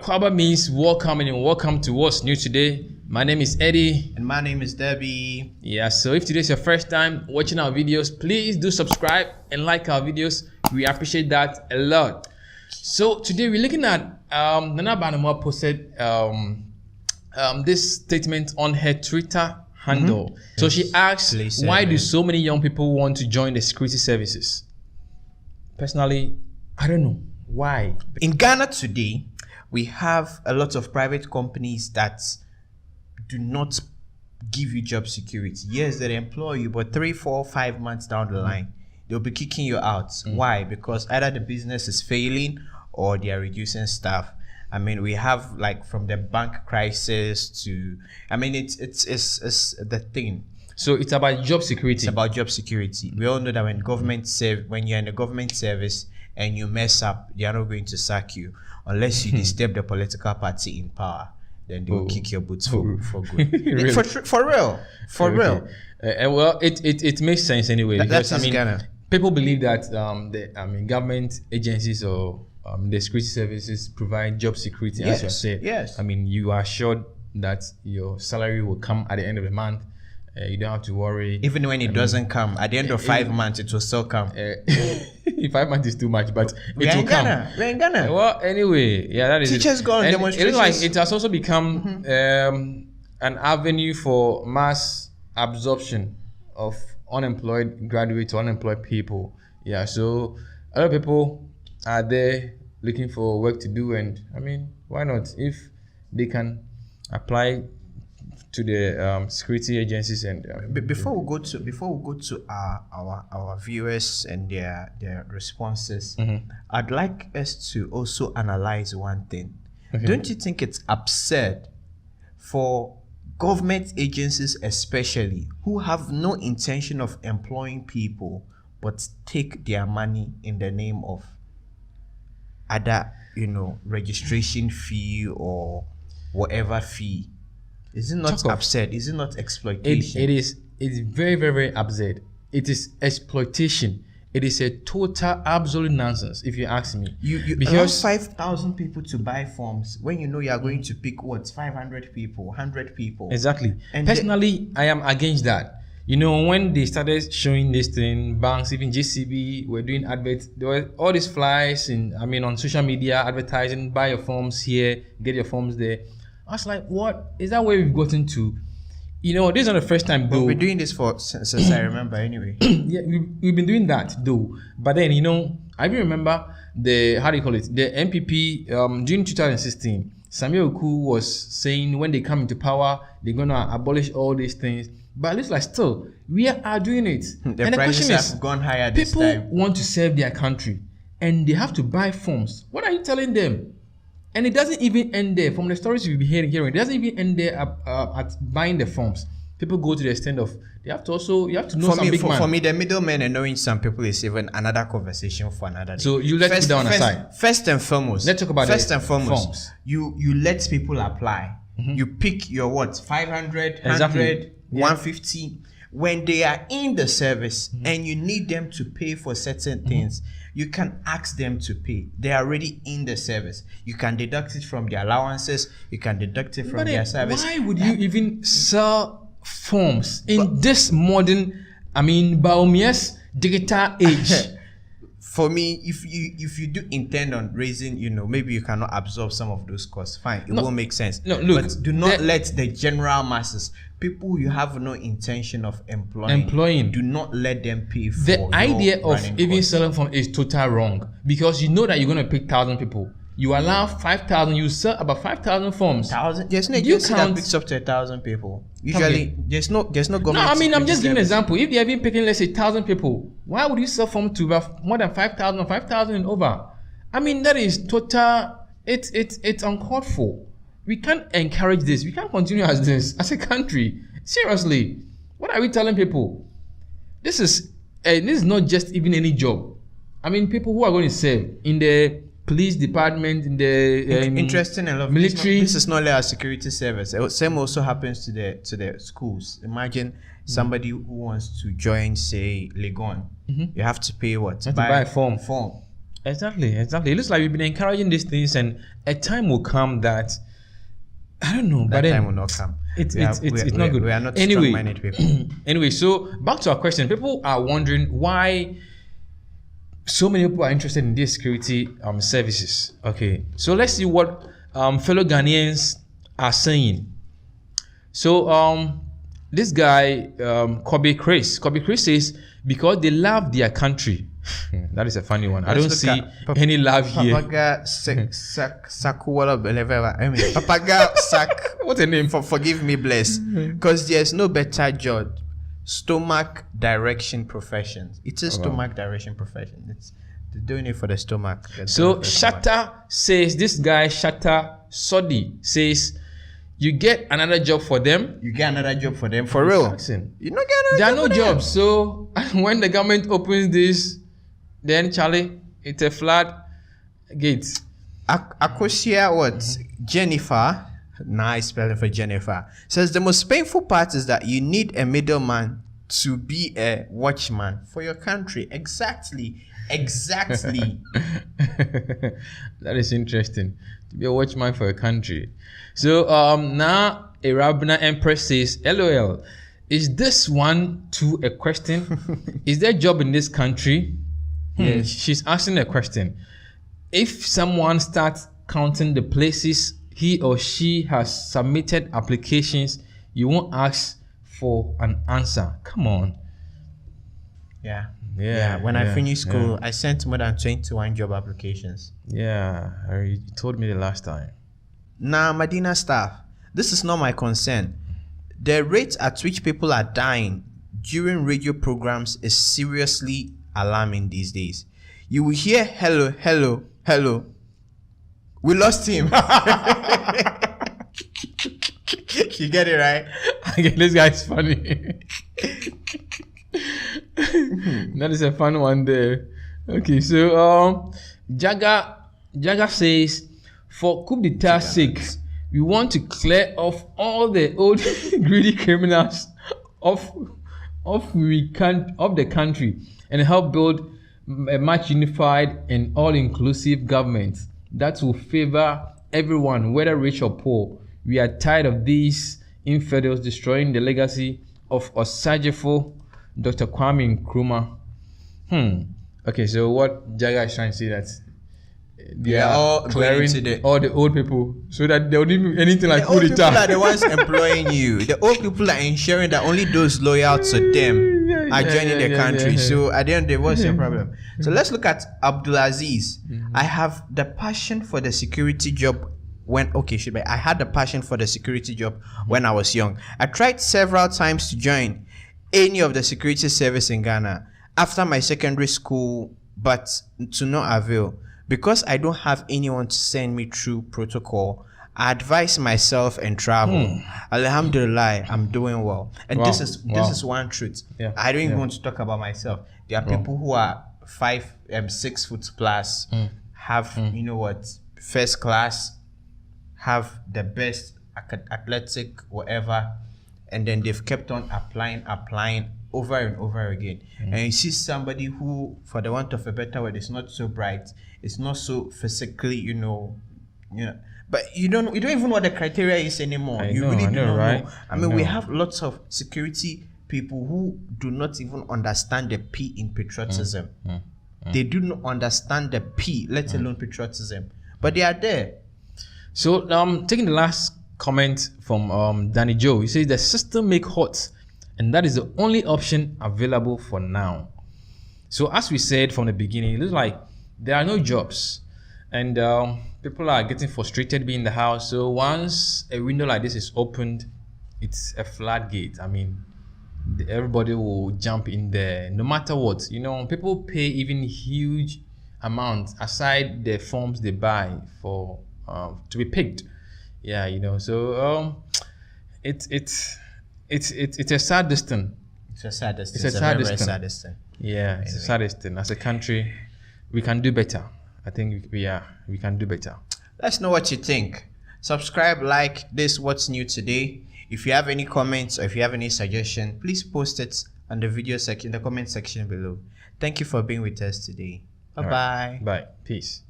Akwaba means welcome and welcome to what's new today. My name is Eddie. And my name is Debbie. Yeah, so if today's your first time watching our videos, please do subscribe and like our videos. We appreciate that a lot. So today we're looking at Nana Banama posted this statement on her Twitter handle. So she asked, why do so many young people want to join the security services? Personally, I don't know. Why? In Ghana today, we have a lot of private companies that do not give you job security. Yes, they employ you, but 3, 4, 5 months down the line, they'll be kicking you out. Why? Because either the business is failing or they are reducing staff. I mean, we have like from the bank crisis to, I mean, it's the thing. So it's about job security. It's about job security. We all know that when you're in the government service and you mess up, they are not going to sack you unless you disturb the political party in power. Then they will kick your boots for good. Really? For real. Real. Well, it makes sense anyway. That's because people believe that government agencies or the security services provide job security, as you said. Yes. I mean, you are assured that your salary will come at the end of the month. You don't have to worry. Even when it doesn't come, at the end of 5 months, it will still come. 5 months is too much, but it will come. We're in Ghana. Well, anyway, yeah, that is Teachers go on demonstrations. It has also become an avenue for mass absorption of unemployed graduates or unemployed people. Yeah, so a lot of people are there looking for work to do, and I mean, why not? If they can apply to the security agencies and before we go to our viewers and their responses, I'd like us to also analyze one thing. Don't you think it's absurd for government agencies, especially who have no intention of employing people but take their money in the name of other, registration fee or whatever fee? Is it not absurd? Is it not exploitation? It's very, very, very absurd. It is exploitation. It is a total absolute nonsense, if you ask me. You because 5,000 people to buy forms when you know you are going to pick 500 people, 100 people. Exactly. And personally, I am against that. When they started showing this thing, banks, even GCB were doing adverts. There were all these flyers on social media advertising, buy your forms here, get your forms there. I was like, what? Is that where we've gotten to? This is not the first time, though. But we're doing this since I remember anyway. Yeah, we've been doing that, though. But then, I even remember the MPP during 2016. Samuel Oku was saying when they come into power, they're going to abolish all these things. But it looks like still, we are doing it. The prices have gone higher this time. People want to serve their country, and they have to buy forms. What are you telling them? And it doesn't even end there. From the stories we've been hearing, it doesn't even end there at buying the forms. People go to the extent of you have to know some big man. For me, the middlemen and knowing some people is even another conversation for another day. So you let it down aside. First and foremost, let's talk about forms. You let people apply. You pick your 500, 100, 150. When they are in the service and you need them to pay for certain things, you can ask them to pay. They are already in the service. You can deduct it from their allowances. You can deduct it from their service. Why would you even sell forms in this modern, Baumias digital age? For me, if you do intend on raising, maybe you cannot absorb some of those costs. Fine, it won't make sense. No, look, but do not let the general masses, people you have no intention of employing, do not let them pay for the idea of even costs. selling forms is total wrong, because you know that you're going to pick 1,000 people. You allow 5,000, you sell about 5,000 forms. 1,000? There's no agency that picks up to 1,000 people. Usually, there's no government. No, I'm just giving an example. If they have been picking, let's say, 1,000 people, why would you sell forms to more than 5,000 or 5,000 and over? That is total. It's uncalled for. We can't encourage this. We can't continue as this as a country. Seriously, what are we telling people? This is not just even any job. People who are going to serve in the police department, in the interesting enough, military. This is not like a security service. Same also happens to the schools. Imagine somebody who wants to join, say, Legon. You have to pay what? To buy a form. Exactly. It looks like we've been encouraging these things, and a time will come that I don't know, That but then time will not come. it's not good. We are not Anyway, strong-minded people. anyway, so back to our question. People are wondering why so many people are interested in these security services. Okay, so let's see what fellow Ghanaians are saying. So this guy Kobe Chris says because they love their country. That is a funny one. I don't see any love here. Papaga Sakuwala Belevera. I mean, Papaga Sak. What's the name? Forgive me, bless. Because there's no better job. Stomach direction profession. It's a stomach direction profession. It's they're doing it for the stomach. So Shatta says, this guy Shatta Sodi says, you get another job for them. You get another job for them for real. You don't get another there are job no for jobs. So when the government opens this, then Charlie, it's a flat gate. Akosia what? Jennifer, nice spelling for Jennifer, says the most painful part is that you need a middleman to be a watchman for your country. Exactly. That is interesting. To be a watchman for a country. So now Arabna Empress says, LOL, is this one too a question? Is there a job in this country? Yes. She's asking a question. If someone starts counting the places he or she has submitted applications, you won't ask for an answer. Come on. Yeah. When I finished school, I sent more than 21 job applications. Yeah, you told me the last time. Now, Medina staff, this is not my concern. The rate at which people are dying during radio programs is seriously alarming these days. You will hear hello. We lost him. You get it right? This guy's funny. That is a fun one there. Okay, so Jaga says, for coup d'etat's sake, we want to clear off all the old greedy criminals of the country and help build a much unified and all-inclusive government that will favor everyone, whether rich or poor. We are tired of these infidels destroying the legacy of Osajefo, Dr. Kwame Nkrumah. Okay, so what Jaga is trying to say that they are all clearing all the old people so that they don't need anything like coup d'etat. The old people are the ones employing you. The old people are ensuring that only those loyal to them are joining the country. So at the end of the day, what's your problem? So let's look at Abdulaziz. I have the passion for the security job I had the passion for the security job when I was young. I tried several times to join any of the security service in Ghana after my secondary school, but to no avail. Because I don't have anyone to send me through protocol, I advise myself and travel. Alhamdulillah, I'm doing well. And this is one truth. I don't even want to talk about myself. There are people who are 6 foot plus, have first class, have the best athletic whatever, and then they've kept on applying over and over again. And you see somebody who, for the want of a better word, is not so bright, it's not so physically, but you don't even know what the criteria is anymore. You really do not know. I mean, we have lots of security people who do not even understand the P in patriotism. They do not understand the P, let alone patriotism, but they are there. So taking the last comment from Danny Joe, he says the system make hot, and that is the only option available for now. So as we said from the beginning, it looks like there are no jobs, and people are getting frustrated being in the house. So once a window like this is opened, it's a floodgate. I mean, everybody will jump in there no matter what. People pay even huge amounts aside the forms they buy for to be picked. So it's a sad distance. It's a sad distance. It's a very sad distance. distance. Yeah, it's a sad distance. As a country, we can do better. I think we can do better. Let us know what you think. Subscribe, like this What's New Today. If you have any comments or if you have any suggestion, please post it on the video section, the comment section below. Thank you for being with us today. Bye-bye. Bye. Peace.